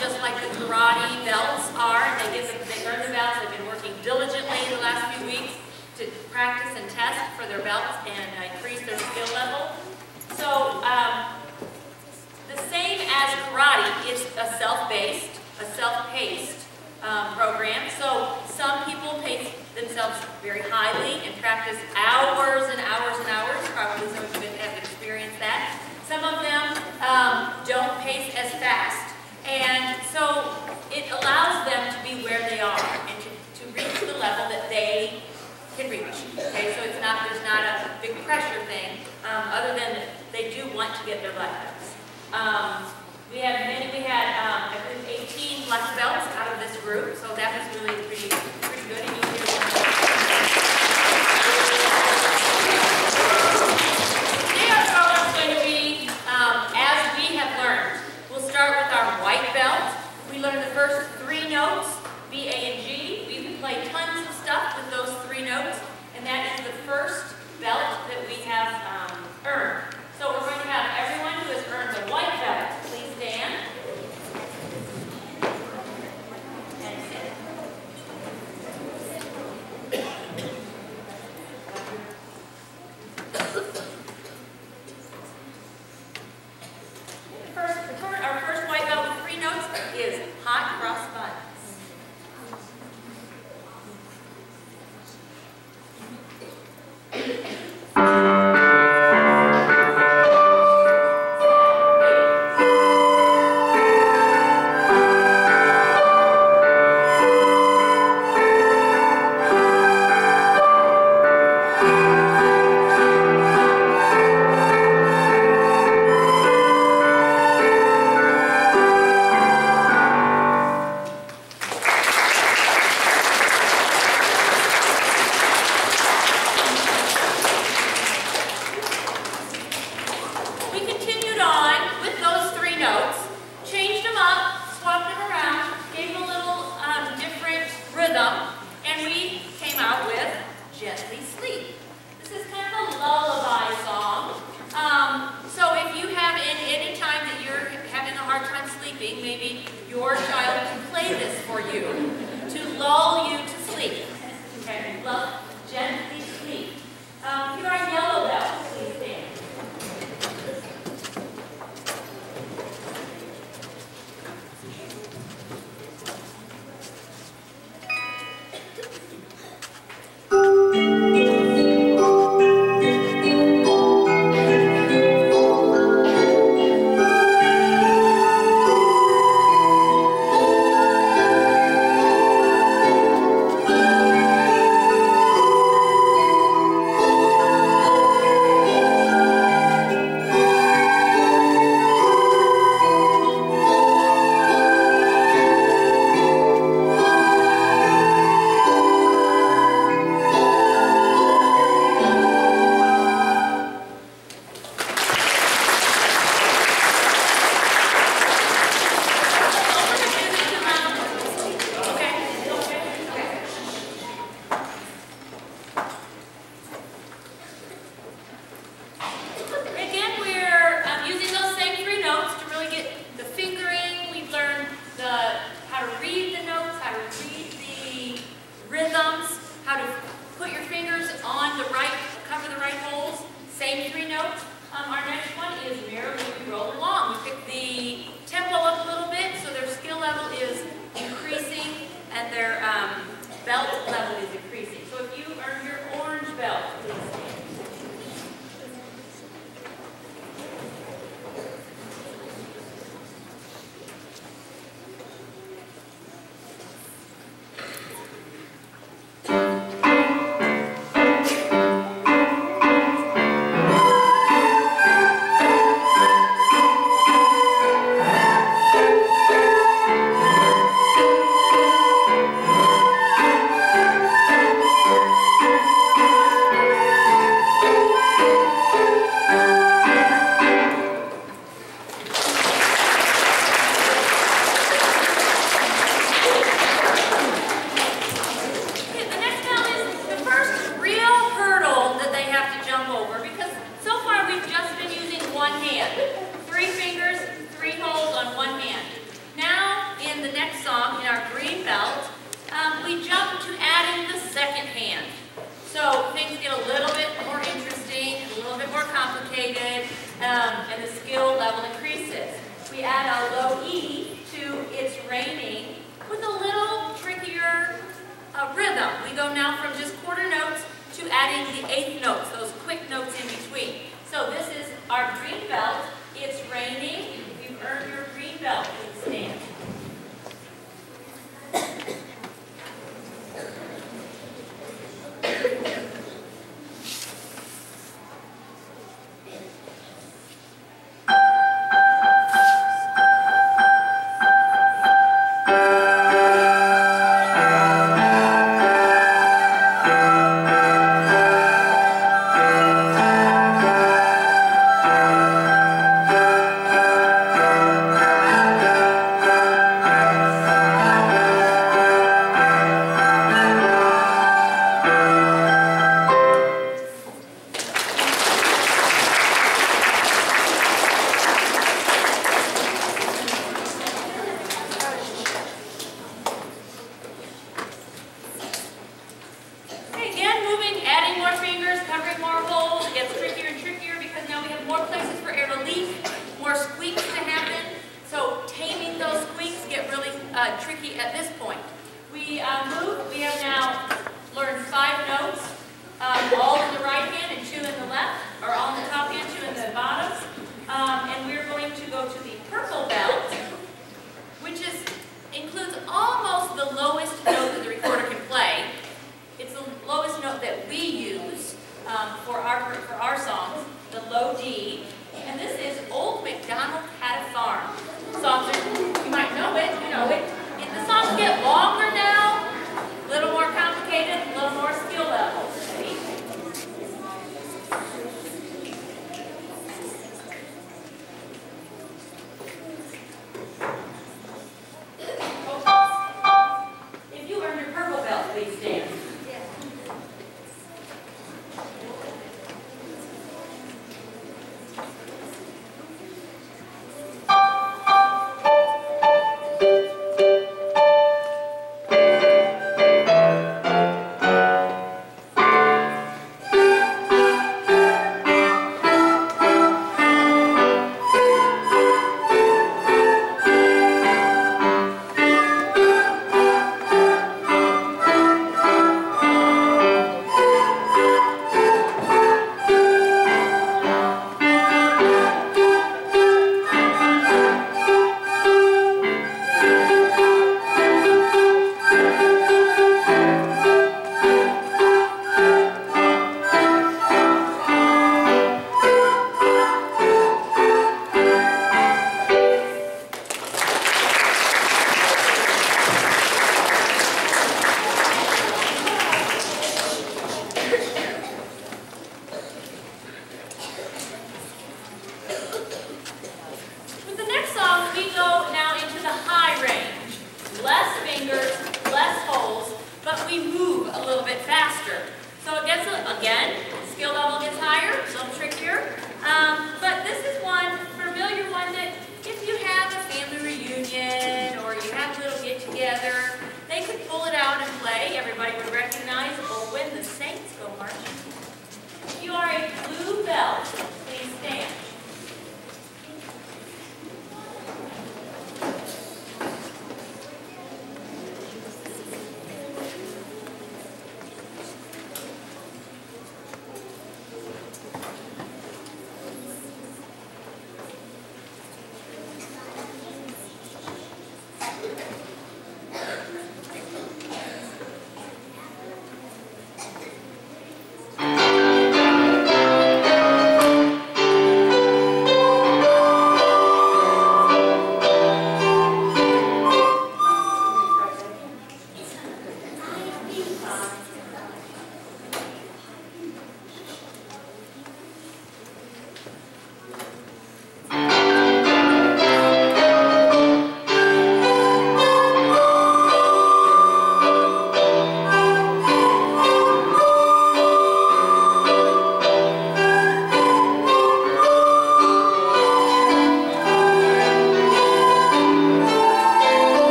just like the karate belts are. They earn the belts. They've been working diligently the last few weeks to practice and test for their belts and increase their skill level. So the same as karate, it's a self-based, a self-paced program. So some people pace themselves very highly and practice hours and hours and hours. Probably some of you have experienced that. Some of them don't pace as fast. And so it allows them to be where they are and to reach the level that they can reach. Okay, so there's not a big pressure thing, other than they do want to get their black belts. We had I believe 18 black belts out of this group, so that was really pretty good. And you hear today our program is going to be as we have learned. We'll start with our white belt. We learn the first 3 notes, B, A, and G. We can play tons of stuff with those 3 notes, and that is the first belt that we have earned. So we're going to have everyone who has earned the white belt, please stand and sit. second hand. So things get a little bit more interesting, a little bit more complicated, and the skill level increases. We add our low E to It's Raining with a little trickier rhythm. We go now from just quarter notes to adding the eighth notes, those quick notes in between. So this is our green belt, It's Raining. You've earned your green belt. Please stand. Tricky at this point. We have now learned 5 notes, all in the right hand and 2 in the left, or all in the top hand, 2 in the bottom. And we're going to go to the purple belt, which includes almost the lowest note that the recorder can play. It's the lowest note that we use for our songs, the low D. And this is Old MacDonald Had a Farm. Songs are, you might know it, you know it. The songs get longer now, a little more complicated, a little more skill level. If you earned your purple belt, please stand.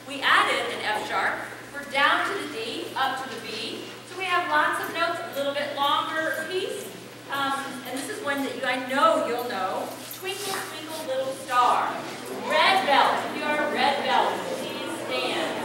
We added an F sharp. We're down to the D, up to the B. So we have lots of notes, a little bit longer piece. And this is one that I know you'll know. Twinkle, twinkle, little star. Red belt. If you are a red belt, please stand.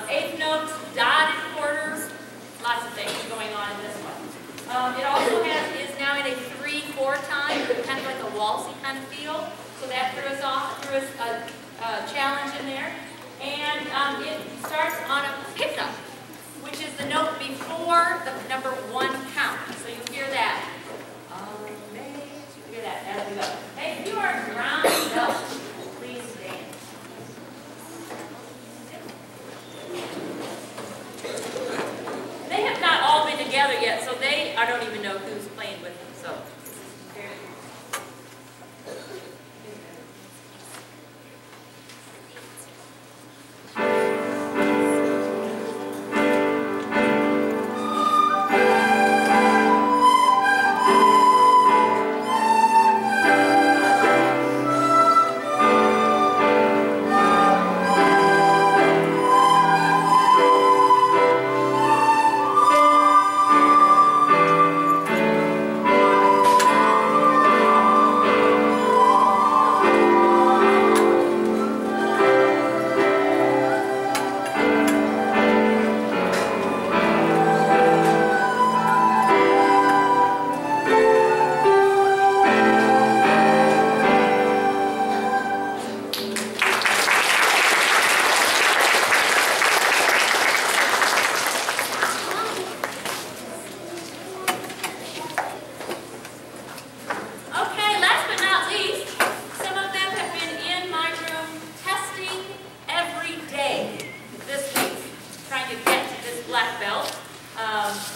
Eighth notes, dotted quarters, lots of things going on in this one. It also is now in a 3/4 time, kind of like a waltzy kind of feel. So that threw us a challenge in there. And it starts on a pickup, which is the note before the number 1 count. So you hear that. You hear that as we go. Hey, if you are a ground belt, please stand. They have not all been together yet, so I don't even know who's playing with them. So.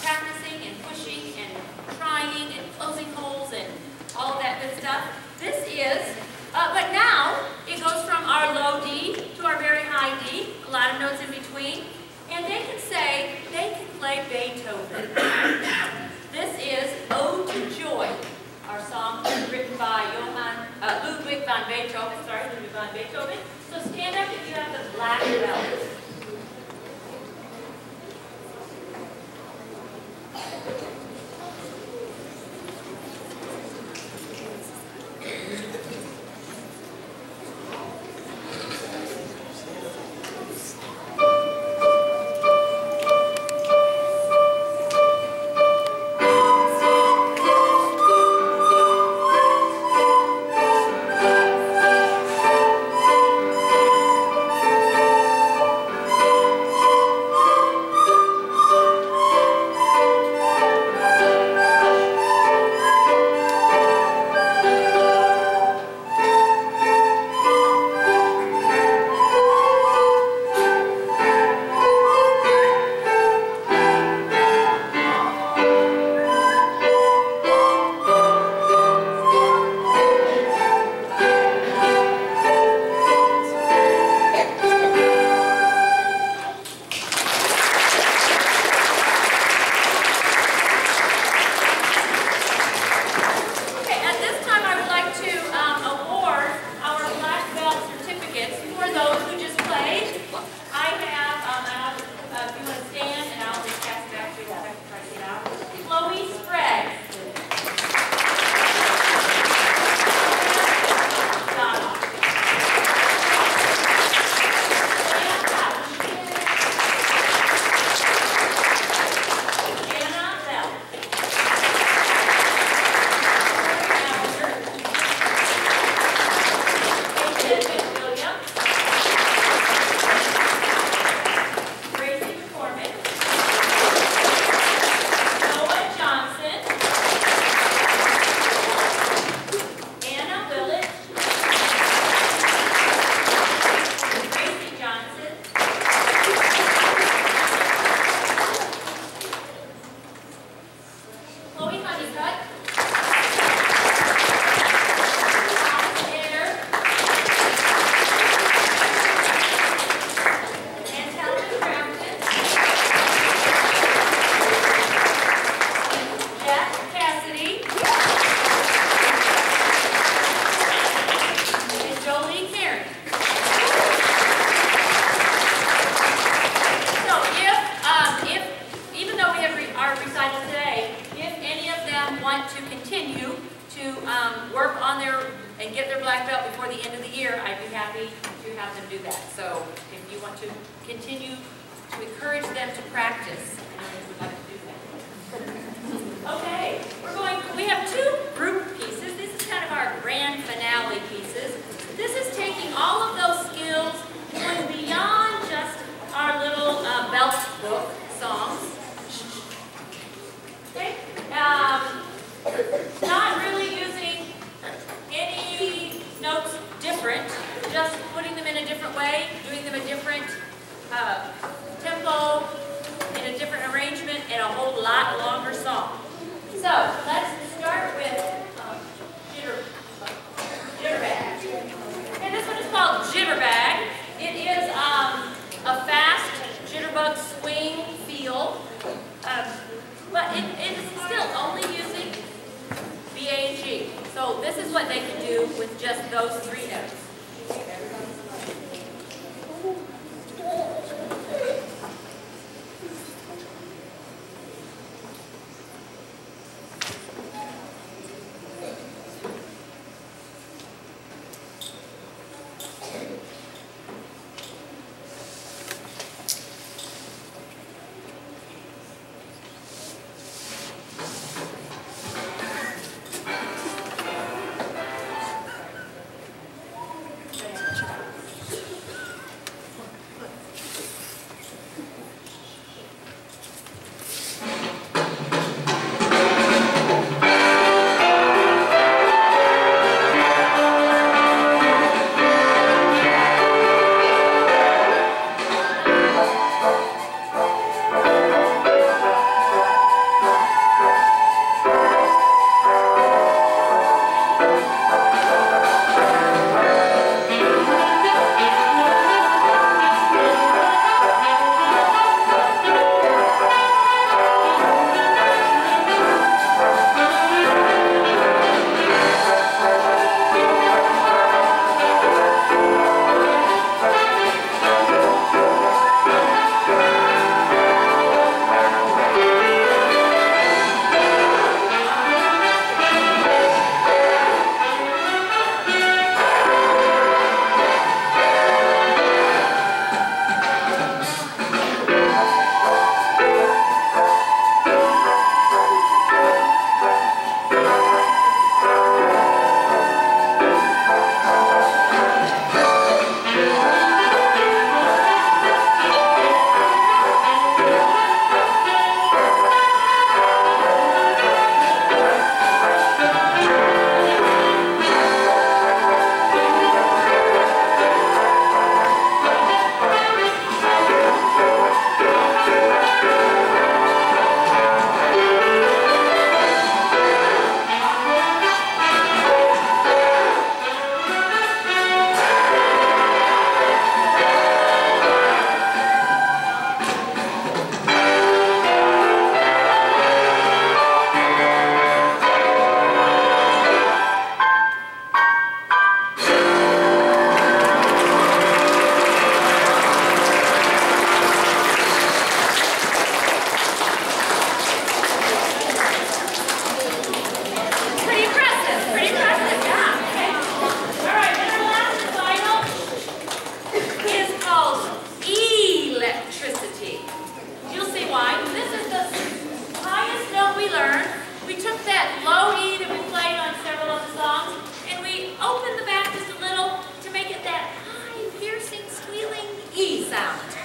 Practicing and pushing and trying and closing holes and all of that good stuff. This is, but now it goes from our low D to our very high D, a lot of notes in between, and they can play Beethoven. This is Ode to Joy, our song written by Ludwig van Beethoven. So stand up if you have the black belt. that. So if you want to continue to encourage them to practice, we would like to do that. Okay, we have two group pieces. This is kind of our grand finale pieces. This is taking all of those skills going beyond just our little belt book songs. Okay? Not really using any notes different, just putting them in a different way, doing them a different tempo, in a different arrangement, and a whole lot longer song. So, let's start with Jitterbag. And this one is called Jitterbag. It is a fast jitterbug swing feel, but it is still only using B, A, and G. So this is what they can do with just those three notes. Sound.